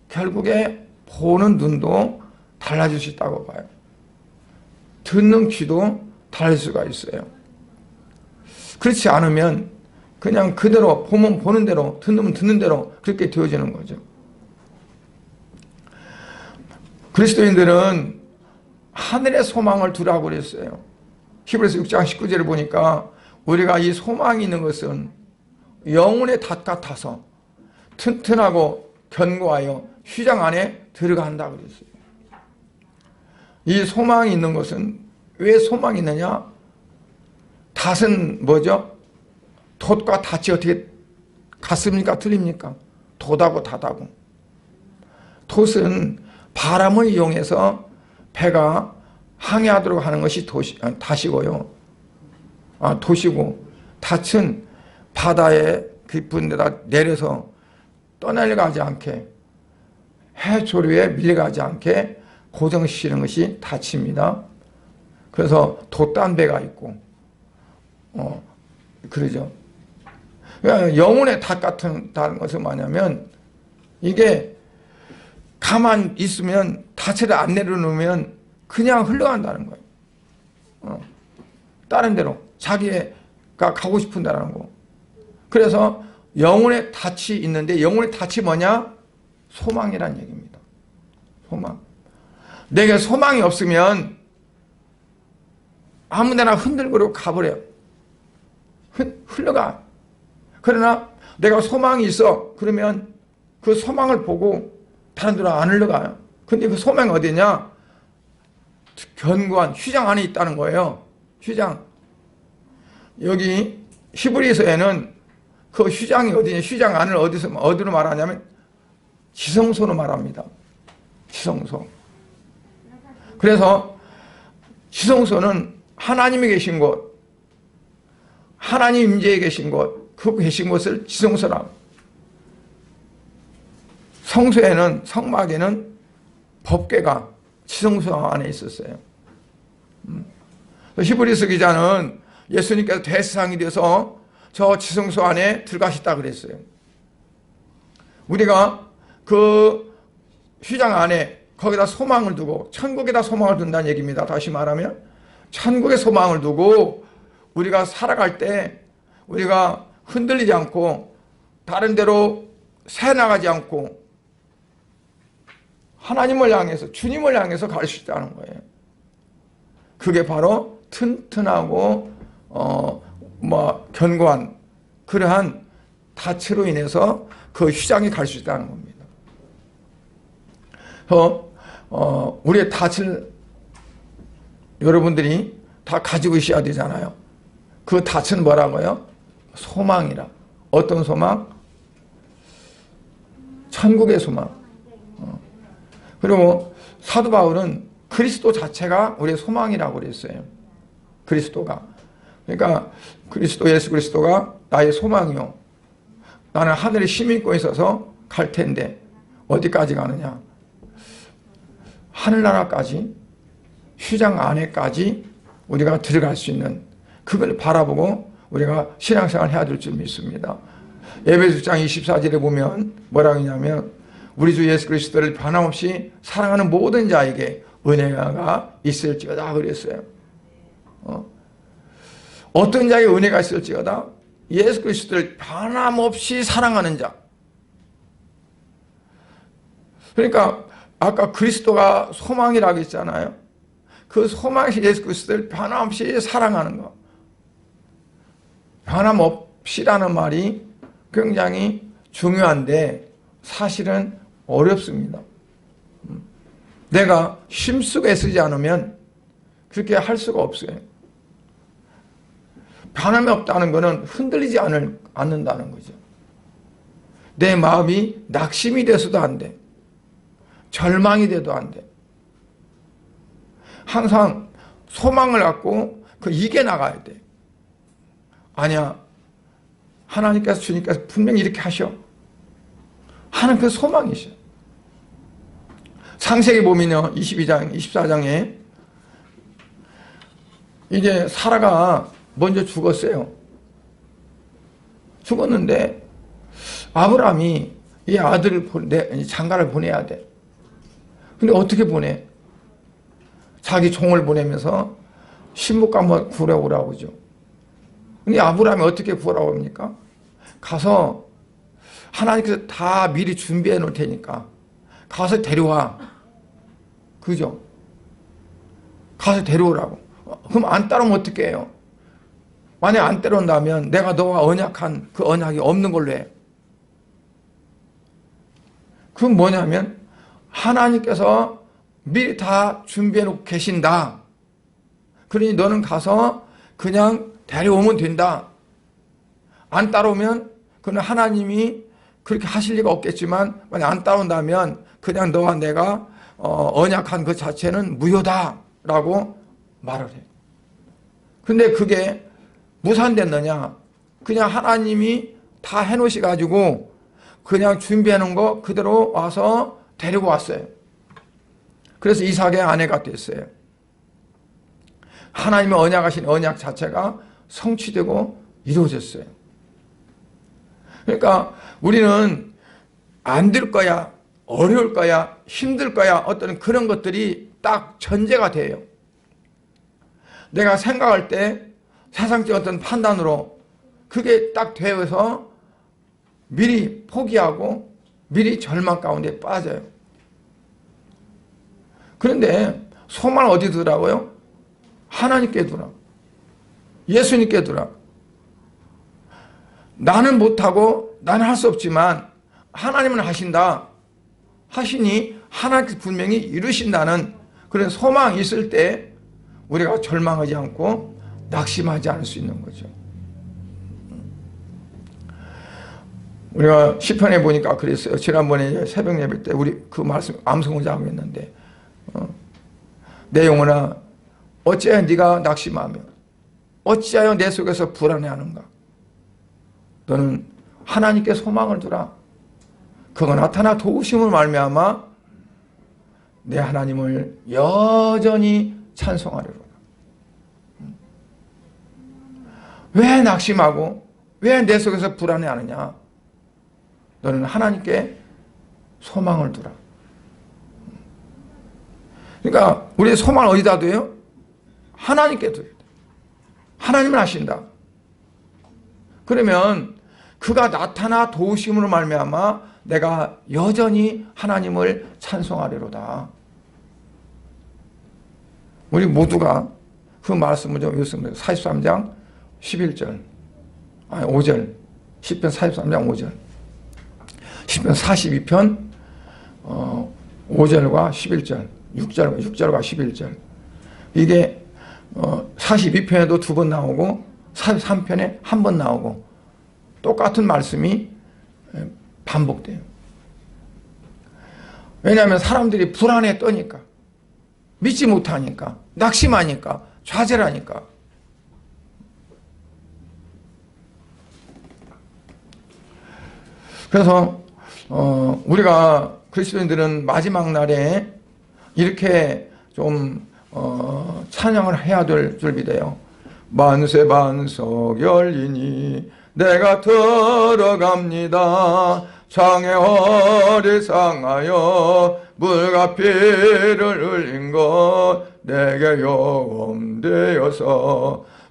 결국에 보는 눈도 달라질 수 있다고 봐요. 듣는 귀도 달라질 수가 있어요. 그렇지 않으면 그냥 그대로 보면 보는 대로 듣는 듣는 대로 그렇게 되어지는 거죠. 그리스도인들은 하늘의 소망을 두라고 그랬어요. 히브리서 6장 19절을 보니까 우리가 이 소망이 있는 것은 영혼의 닷 같아서 튼튼하고 견고하여 휘장 안에 들어간다 그랬어요. 이 소망이 있는 것은 왜 소망이 있느냐? 닷은 뭐죠? 돛과 닷이 어떻게 같습니까? 틀립니까? 돛하고 닷하고. 돛은 바람을 이용해서 배가 항해하도록 하는 것이 닷이고요. 돛이고, 닷은 바다에 깊은 데다 내려서 떠내려가지 않게, 해조류에 밀려가지 않게 고정시키는 것이 닷입니다. 그래서 돛단 배가 있고, 그러죠. 그러니까 영혼의 닷 같은 다른 것은 뭐냐면, 이게 가만 있으면 닷을 안 내려놓으면 그냥 흘러간다는 거예요. 다른 데로 자기가 가고 싶은 데라는 거. 그래서 영혼의 닷이 있는데 영혼의 닷이 뭐냐? 소망이란 얘기입니다. 소망. 내게 소망이 없으면 아무데나 흔들고 가버려요. 흘러가. 그러나 내가 소망이 있어. 그러면 그 소망을 보고 다른 데로 안 흘러가요. 근데 그 소망이 어디냐? 견고한 휘장 안에 있다는 거예요. 휘장. 여기 히브리서에는 그 휘장이 어디냐? 휘장 안을 어디로 말하냐면 지성소로 말합니다. 지성소. 그래서 지성소는 하나님이 계신 곳, 하나님 임재에 계신 곳, 그 계신 곳을 지성소라. 성소에는, 성막에는 법궤가 지성소 안에 있었어요. 히브리서 기자는 예수님께서 대상이 돼서 저 지성소 안에 들어가셨다 그랬어요. 우리가 그 휘장 안에 거기다 소망을 두고 천국에다 소망을 둔다는 얘기입니다. 다시 말하면 천국에 소망을 두고 우리가 살아갈 때 우리가 흔들리지 않고 다른 데로 새나가지 않고 하나님을 향해서 주님을 향해서 갈 수 있다는 거예요. 그게 바로 튼튼하고 견고한 그러한 닻으로 인해서 그 휘장에 갈 수 있다는 겁니다. 그래서 우리의 닻을 여러분들이 다 가지고 있어야 되잖아요. 그 닻은 뭐라고요? 소망이라. 어떤 소망? 천국의 소망. 그리고 사도 바울은 그리스도 자체가 우리의 소망이라고 그랬어요. 그리스도가. 그러니까 그리스도, 예수 그리스도가 나의 소망이요. 나는 하늘에 시민권에 있어서 갈 텐데 어디까지 가느냐? 하늘나라까지, 휘장 안에까지 우리가 들어갈 수 있는 그걸 바라보고 우리가 신앙생활을 해야 될 줄 믿습니다. 에베소 6장 24절에 보면 뭐라고 하냐면 우리 주 예수 그리스도를 변함없이 사랑하는 모든 자에게 은혜가 있을지어다 그랬어요. 어떤 자에게 은혜가 있을지어다? 예수 그리스도를 변함없이 사랑하는 자. 그러니까 아까 그리스도가 소망이라고 했잖아요. 그 소망이 예수 그리스도를 변함없이 사랑하는 것. 변함없이라는 말이 굉장히 중요한데 사실은 어렵습니다. 내가 힘쓰고 애쓰지 않으면 그렇게 할 수가 없어요. 변함이 없다는 것은 흔들리지 않는다는 거죠. 내 마음이 낙심이 돼서도 안 돼. 절망이 돼도 안 돼. 항상 소망을 갖고 이겨나가야 돼. 아니야. 하나님께서 주님께서 분명히 이렇게 하셔. 하는 그 소망이셔. 창세기 보면요, 22장, 24장에 이제 사라가 먼저 죽었어요. 죽었는데 아브라함이 이 아들을 장가를 보내야 돼. 근데 어떻게 보내? 자기 종을 보내면서 신부가 한번 구해오라고 그러죠. 근데 아브라함이 어떻게 구하라고 합니까? 가서 하나님께서 다 미리 준비해 놓을 테니까 가서 데려와. 그죠? 가서 데려오라고. 그럼 안 따르면 어떻게 해요? 만약 안 따른다면 내가 너와 언약한 그 언약이 없는 걸로 해. 그건 뭐냐면 하나님께서 미리 다 준비해 놓고 계신다. 그러니 너는 가서 그냥 데려오면 된다. 안 따라오면 그는 하나님이 그렇게 하실 리가 없겠지만 만약 안 따라온다면 그냥 너와 내가 언약한 그 자체는 무효다라고 말을 해. 근데 그게 무산됐느냐? 그냥 하나님이 다 해놓으셔가지고 그냥 준비해놓은 거 그대로 와서 데리고 왔어요. 그래서 이삭의 아내가 됐어요. 하나님의 언약하신 언약 자체가 성취되고 이루어졌어요. 그러니까 우리는 안 될 거야, 어려울 거야, 힘들 거야, 어떤 그런 것들이 딱 전제가 돼요. 내가 생각할 때 세상적 어떤 판단으로 그게 딱 되어서 미리 포기하고 미리 절망 가운데 빠져요. 그런데 소망을 어디 두라고요? 하나님께 두라. 예수님께 두라. 나는 못하고 나는 할 수 없지만 하나님은 하신다. 하시니 하나님께서 분명히 이루신다는 그런 소망이 있을 때 우리가 절망하지 않고 낙심하지 않을 수 있는 거죠. 우리가 시편에 보니까 그랬어요. 지난번에 새벽 예배 때 우리 그 말씀 암송하자고 했는데 내 영혼아 어찌하여 네가 낙심하며 어찌하여 내 속에서 불안해하는가. 너는 하나님께 소망을 두라. 그가 나타나 도우심을 말미암아 내 하나님을 여전히 찬송하리로다. 왜 낙심하고 왜 내 속에서 불안해하느냐. 너는 하나님께 소망을 두라. 그러니까 우리의 소망을 어디다 둬요? 하나님께 둬야 돼. 하나님은 하신다. 그러면 그가 나타나 도우심으로 말미암아 내가 여전히 하나님을 찬송하리로다. 우리 모두가 그 말씀을 좀 읽습니다. 43장 11절, 5절, 10편 43장 5절, 10편 42편 5절과 11절, 6절과 11절. 이게 42편에도 2번 나오고 43편에 1번 나오고 똑같은 말씀이 반복돼요. 왜냐하면 사람들이 불안에 떠니까, 믿지 못하니까, 낙심하니까, 좌절하니까. 그래서 우리가 그리스도인들은 마지막 날에 이렇게 좀 찬양을 해야 될 줄 믿어요. 만세 반석 열리니 내가 들어갑니다. 창에 허리 상하여 물과 피를 흘린 것 내게 요험되어서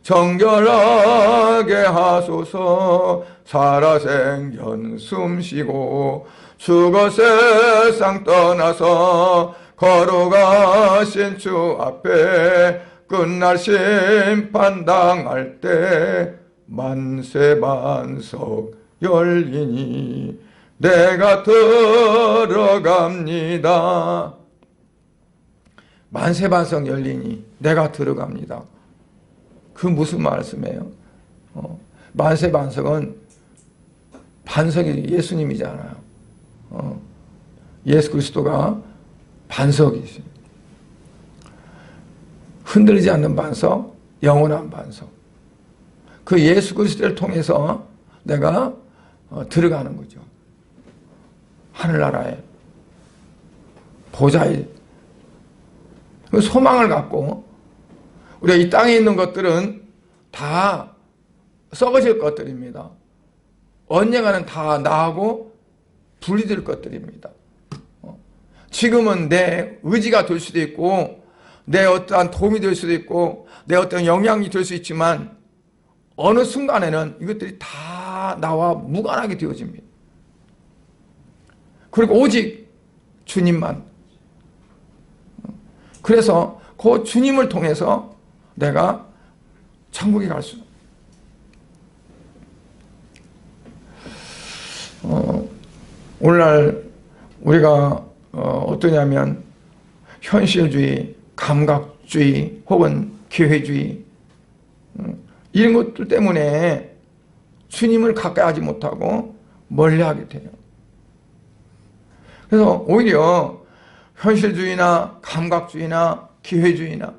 정결하게 하소서. 살아생전 숨쉬고 죽어 세상 떠나서 걸어가신 주 앞에 끝날 심판당할 때 만세 반석 열리니 내가 들어갑니다. 만세 반석 열리니 내가 들어갑니다. 그 무슨 말씀이에요? 만세 반석은 반석이 예수님이잖아요. 예수 그리스도가 반석이지. 흔들리지 않는 반석, 영원한 반석. 그 예수 그리스도를 통해서 내가 들어가는 거죠. 하늘나라에. 보좌의 소망을 갖고 우리가 이 땅에 있는 것들은 다 썩어질 것들입니다. 언젠가는 다 나하고 분리될 것들입니다. 지금은 내 의지가 될 수도 있고 내 어떠한 도움이 될 수도 있고 내 어떤 영향이 될 수 있지만 어느 순간에는 이것들이 다 나와 무관하게 되어집니다. 그리고 오직 주님만. 그래서 그 주님을 통해서 내가 천국에 갈 수. 오늘날 우리가 어떠냐면 현실주의, 감각주의 혹은 기회주의 이런 것들 때문에 주님을 가까이 하지 못하고 멀리하게 돼요. 그래서 오히려 현실주의나 감각주의나 기회주의나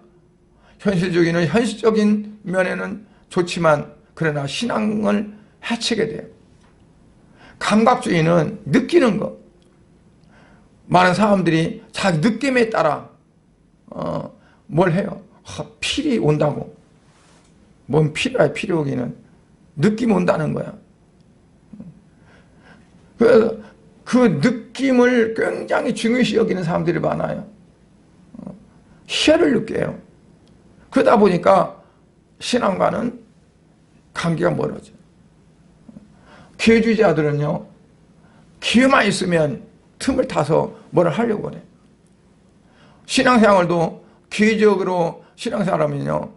현실주의는 현실적인 면에는 좋지만 그러나 신앙을 해치게 돼요. 감각주의는 느끼는 것. 많은 사람들이 자기 느낌에 따라 뭘 해요? 필이 온다고. 뭔 필이야, 필이 오기는. 느낌 온다는 거야. 그래서 그 느낌을 굉장히 중요시 여기는 사람들이 많아요. 희열을 느껴요. 그러다 보니까 신앙과는 관계가 멀어져요. 기회주의자들은요, 기회만 있으면 틈을 타서 뭘 하려고 해. 신앙생활도 기회적으로 신앙생활하면요,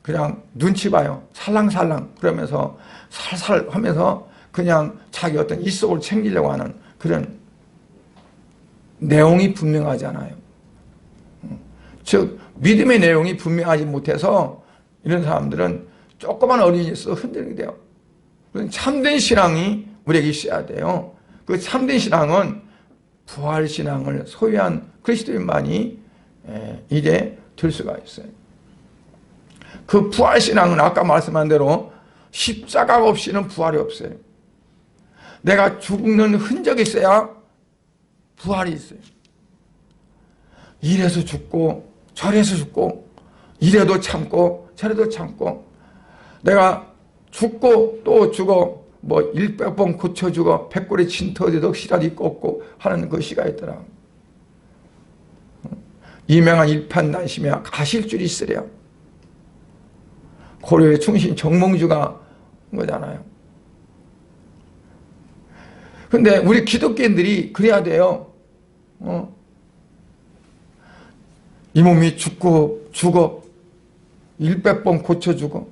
그냥 눈치 봐요. 살랑살랑 그러면서 살살 하면서 그냥 자기 어떤 이속을 챙기려고 하는 그런 내용이 분명하지 않아요. 즉 믿음의 내용이 분명하지 못해서 이런 사람들은 조그만 어린이에 있어 흔들리게 돼요. 참된 신앙이 우리에게 있어야 돼요. 그 참된 신앙은 부활신앙을 소유한 그리스도인만이 이게 될 수가 있어요. 그 부활신앙은 아까 말씀한 대로 십자가 없이는 부활이 없어요. 내가 죽는 흔적이 있어야 부활이 있어요. 이래서 죽고 저래서 죽고 이래도 참고 저래도 참고 내가 죽고 또 죽어 뭐 100번 고쳐 죽어 100골에 친 터지도 시라리 꺾고 하는 그 시가 있더라. 이명한 일판단심이야 가실 줄이 있으랴. 고려의 충신 정몽주가 거잖아요. 근데 우리 기독교인들이 그래야 돼요. 이 몸이 죽고 죽어 100번 고쳐 죽어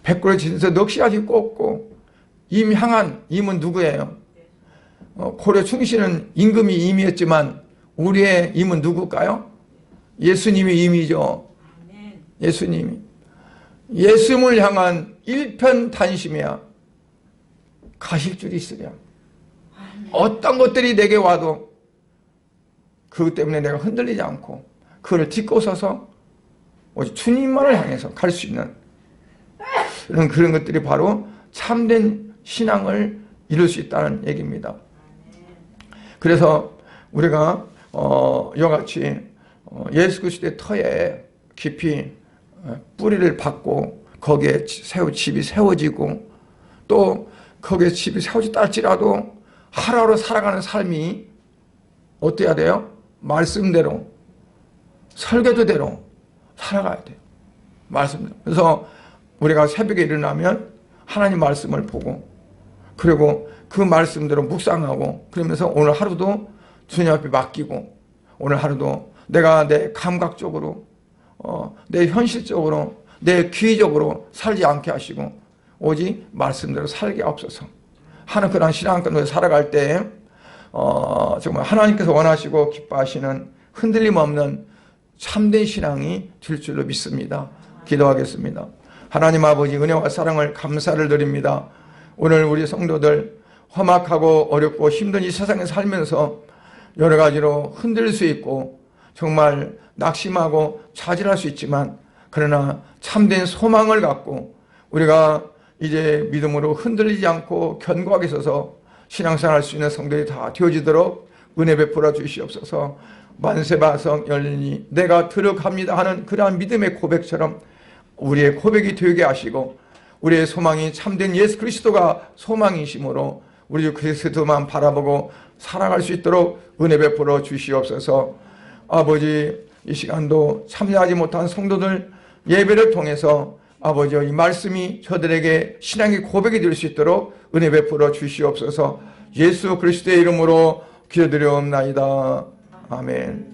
100골에 치면서 넋이라지 꽂고 임 향한 임은 누구예요? 고려 충신은 임금이 임이었지만 우리의 임은 누굴까요? 예수님이 임이죠. 예수님이. 예수님을 향한 일편단심이야. 가실 줄이 있으랴. 어떤 것들이 내게 와도 그것 때문에 내가 흔들리지 않고 그를 딛고 서서 오직 주님만을 향해서 갈 수 있는 그런 것들이 바로 참된 신앙을 이룰 수 있다는 얘기입니다. 그래서 우리가 이와 같이 예수 그리스도의 터에 깊이 뿌리를 받고 거기에 집이 세워지고 또 거기에 집이 세워지다 할지라도 하루하루 살아가는 삶이 어때야 돼요? 말씀대로 설교대로 살아가야 돼요. 말씀대로. 그래서 우리가 새벽에 일어나면 하나님 말씀을 보고 그리고 그 말씀대로 묵상하고 그러면서 오늘 하루도 주님 앞에 맡기고 오늘 하루도 내가 내 감각적으로 내 현실적으로 내 귀적으로 살지 않게 하시고 오직 말씀대로 살게 없어서 하는 그런 신앙권으로 살아갈 때 정말 하나님께서 원하시고 기뻐하시는 흔들림 없는 참된 신앙이 될 줄로 믿습니다. 기도하겠습니다. 하나님 아버지 은혜와 사랑을 감사를 드립니다. 오늘 우리 성도들 험악하고 어렵고 힘든 이 세상에 살면서 여러 가지로 흔들릴 수 있고 정말 낙심하고 좌절할 수 있지만 그러나 참된 소망을 갖고 우리가 이제 믿음으로 흔들리지 않고 견고하게 서서 신앙생활 할 수 있는 성도들이 다 되어지도록 은혜 베풀어 주시옵소서. 만세바성 열리니 내가 들어갑니다 하는 그러한 믿음의 고백처럼 우리의 고백이 되게 하시고, 우리의 소망이 참된 예수 그리스도가 소망이심으로 우리 주 그리스도만 바라보고 살아갈 수 있도록 은혜 베풀어 주시옵소서. 아버지, 이 시간도 참여하지 못한 성도들 예배를 통해서 아버지, 이 말씀이 저들에게 신앙의 고백이 될 수 있도록 은혜 베풀어 주시옵소서. 예수 그리스도의 이름으로 기도드려옵나이다. 아멘.